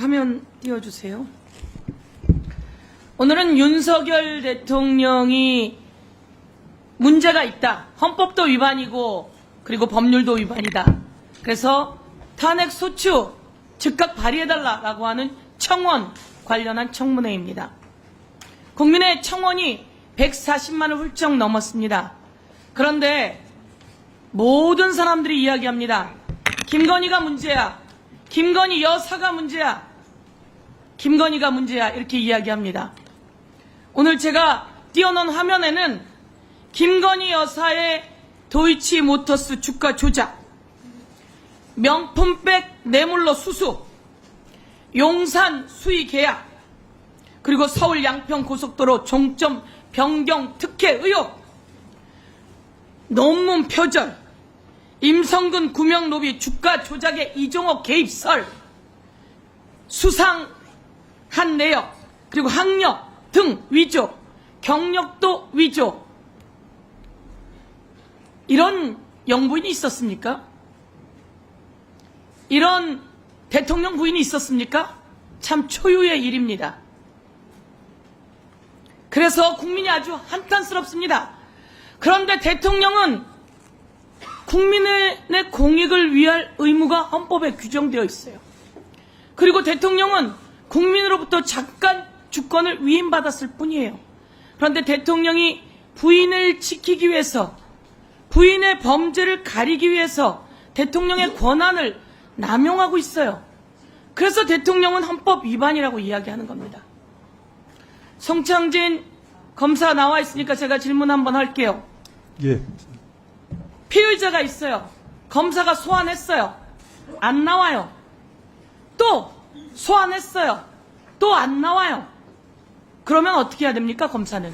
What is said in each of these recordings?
화면 띄워주세요. 오늘은 윤석열 대통령이 문제가 있다. 헌법도 위반이고 그리고 법률도 위반이다. 그래서 탄핵소추 즉각 발의해달라고 하는 청원 관련한 청문회입니다. 국민의 청원이 140만을 훌쩍 넘었습니다. 그런데 모든 사람들이 이야기합니다. 김건희가 문제야. 김건희 여사가 문제야. 김건희가 문제야. 이렇게 이야기합니다. 오늘 제가 띄워놓은 화면에는 김건희 여사의 도이치모터스 주가 조작, 명품백 뇌물로 수수, 용산 수의 계약, 그리고 서울 양평 고속도로 종점 변경 특혜 의혹, 논문 표절, 임성근 구명로비 주가 조작의 이종호 개입설, 수상한 내역, 그리고 학력 등 위조, 경력도 위조. 이런 영부인이 있었습니까? 이런 대통령 부인이 있었습니까? 참 초유의 일입니다. 그래서 국민이 아주 한탄스럽습니다. 그런데 대통령은 국민의 공익을 위할 의무가 헌법에 규정되어 있어요. 그리고 대통령은 국민으로부터 잠깐 주권을 위임받았을 뿐이에요. 그런데 대통령이 부인을 지키기 위해서, 부인의 범죄를 가리기 위해서 대통령의 권한을 남용하고 있어요. 그래서 대통령은 헌법 위반이라고 이야기하는 겁니다. 송창진 검사 나와 있으니까 제가 질문 한번 할게요. 예. 피의자가 있어요. 검사가 소환했어요. 안 나와요. 또 소환했어요. 또 안 나와요. 그러면 어떻게 해야 됩니까, 검사는?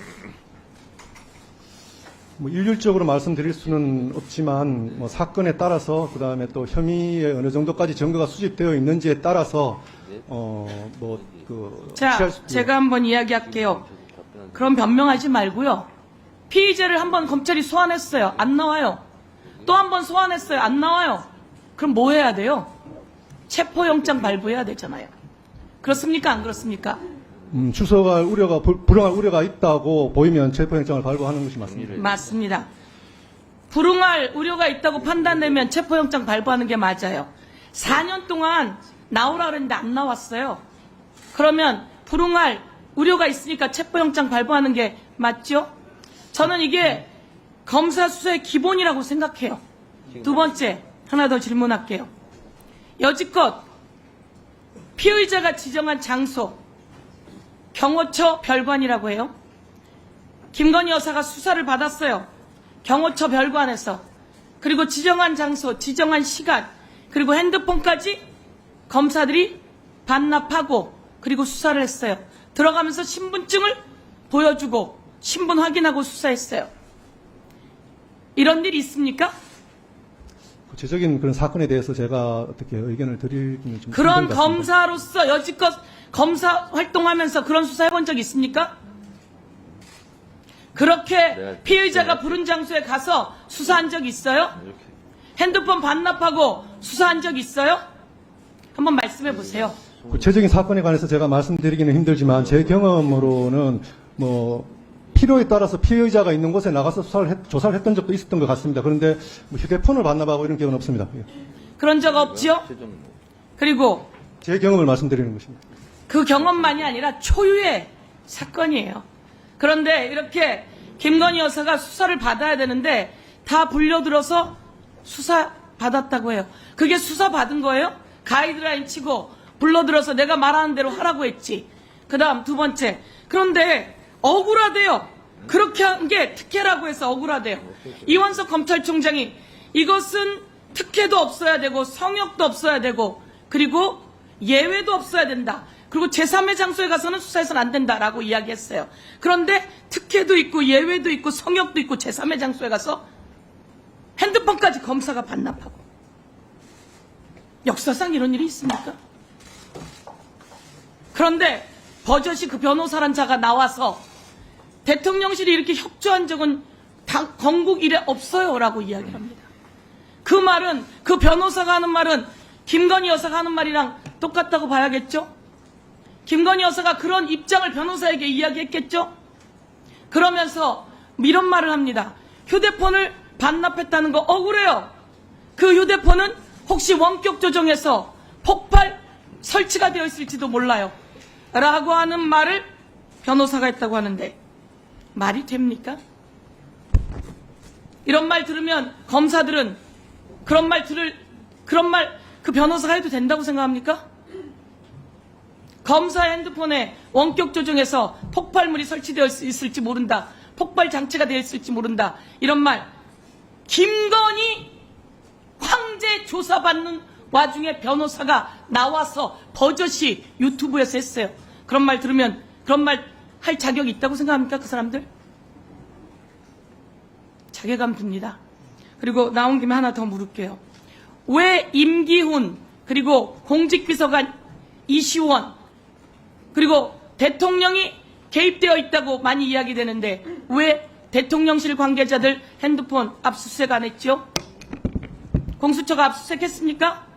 뭐 일률적으로 말씀드릴 수는 없지만 사건에 따라서 그다음에 또 혐의에 어느 정도까지 증거가 수집되어 있는지에 따라서 자, 제가 한번 이야기할게요. 그럼 변명하지 말고요. 피의자를 한번 검찰이 소환했어요. 안 나와요. 또 한번 소환했어요. 안 나와요. 그럼 뭐 해야 돼요? 체포영장 발부해야 되잖아요. 그렇습니까? 안 그렇습니까? 출석할 우려가, 불응할 우려가 있다고 보이면 체포영장을 발부하는 것이 맞습니다. 맞습니다. 불응할 우려가 있다고 판단되면 체포영장 발부하는 게 맞아요. 4년 동안 나오라 그랬는데 안 나왔어요. 그러면 불응할 우려가 있으니까 체포영장 발부하는 게 맞죠? 저는 이게 검사 수사의 기본이라고 생각해요. 두 번째, 하나 더 질문할게요. 여지껏 피의자가 지정한 장소, 경호처 별관이라고 해요. 김건희 여사가 수사를 받았어요. 경호처 별관에서. 그리고 지정한 장소, 지정한 시간, 그리고 핸드폰까지 검사들이 반납하고 그리고 수사를 했어요. 들어가면서 신분증을 보여주고 신분 확인하고 수사했어요. 이런 일이 있습니까? 구체적인 그런 사건에 대해서 제가 어떻게 의견을 드리기는 좀 그런 힘든 것 같습니다. 검사로서 여지껏 검사 활동하면서 그런 수사 해본 적 있습니까? 그렇게 피의자가 부른 장소에 가서 수사한 적 있어요? 핸드폰 반납하고 수사한 적 있어요? 한번 말씀해 보세요. 구체적인 사건에 관해서 제가 말씀드리기는 힘들지만 제 경험으로는 필요에 따라서 피의자가 있는 곳에 나가서 조사를 했던 적도 있었던 것 같습니다. 그런데 휴대폰을 반납하고 이런 경우는 없습니다. 예. 그런 적 없죠? 그리고 제 경험을 말씀드리는 것입니다. 그 경험만이 아니라 초유의 사건이에요. 그런데 이렇게 김건희 여사가 수사를 받아야 되는데 다 불려들어서 수사 받았다고 해요. 그게 수사 받은 거예요? 가이드라인 치고 불러들어서 내가 말하는 대로 하라고 했지. 그 다음 두 번째. 그런데 억울하대요. 그렇게 한 게 특혜라고 해서 억울하대요. 이원석 검찰총장이 이것은 특혜도 없어야 되고 성역도 없어야 되고 그리고 예외도 없어야 된다. 그리고 제3의 장소에 가서는 수사해서는 안 된다라고 이야기했어요. 그런데 특혜도 있고 예외도 있고 성역도 있고 제3의 장소에 가서 핸드폰까지 검사가 반납하고. 역사상 이런 일이 있습니까? 그런데 버젓이 그 변호사란 자가 나와서 대통령실이 이렇게 협조한 적은 건국 이래 없어요 라고 이야기를 합니다. 그 말은, 그 변호사가 하는 말은 김건희 여사가 하는 말이랑 똑같다고 봐야겠죠? 김건희 여사가 그런 입장을 변호사에게 이야기했겠죠? 그러면서 이런 말을 합니다. 휴대폰을 반납했다는 거 억울해요. 그 휴대폰은 혹시 원격 조정해서 폭발 설치가 되어 있을지도 몰라요. 라고 하는 말을 변호사가 했다고 하는데 말이 됩니까? 이런 말 들으면 검사들은 그런 말 그 변호사가 해도 된다고 생각합니까? 검사 핸드폰에 원격 조정해서 폭발물이 설치되어 있을지 모른다. 폭발 장치가 되어 있을지 모른다. 이런 말. 김건희 황제 조사받는 와중에 변호사가 나와서 버젓이 유튜브에서 했어요. 그런 말 들으면 그런 말 할 자격이 있다고 생각합니까? 그 사람들? 자괴감 듭니다. 그리고 나온 김에 하나 더 물을게요. 왜 임기훈 그리고 공직비서관 이시원 그리고 대통령이 개입되어 있다고 많이 이야기되는데 왜 대통령실 관계자들 핸드폰 압수수색 안 했죠? 공수처가 압수수색했습니까?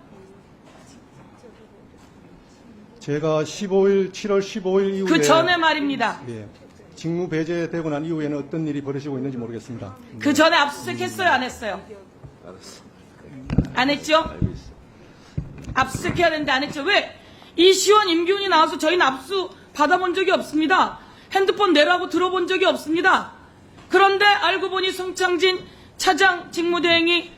제가 7월 15일 이후에 그 전에 말입니다. 예, 직무 배제되고 난 이후에는 어떤 일이 벌어지고 있는지 모르겠습니다. 그 전에 압수수색했어요, 안 했어요? 안 했죠? 압수수색해야 되는데 안 했죠. 왜? 이시원, 임기훈이 나와서 저희는 압수 받아본 적이 없습니다. 핸드폰 내라고 들어본 적이 없습니다. 그런데 알고 보니 송창진 차장 직무대행이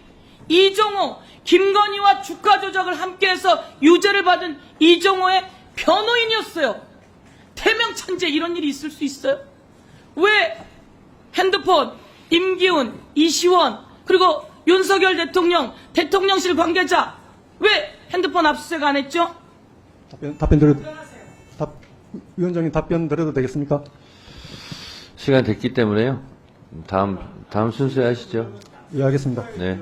이종호, 김건희와 주가 조작을 함께해서 유죄를 받은 이종호의 변호인이었어요. 태명천재 이런 일이 있을 수 있어요? 왜 핸드폰, 임기훈, 이시원 그리고 윤석열 대통령, 대통령실 관계자 왜 핸드폰 압수수색 안 했죠? 답변 드려도 위원장님 답변 드려도 되겠습니까? 시간 됐기 때문에요. 다음 순서에 하시죠. 예, 알겠습니다. 네.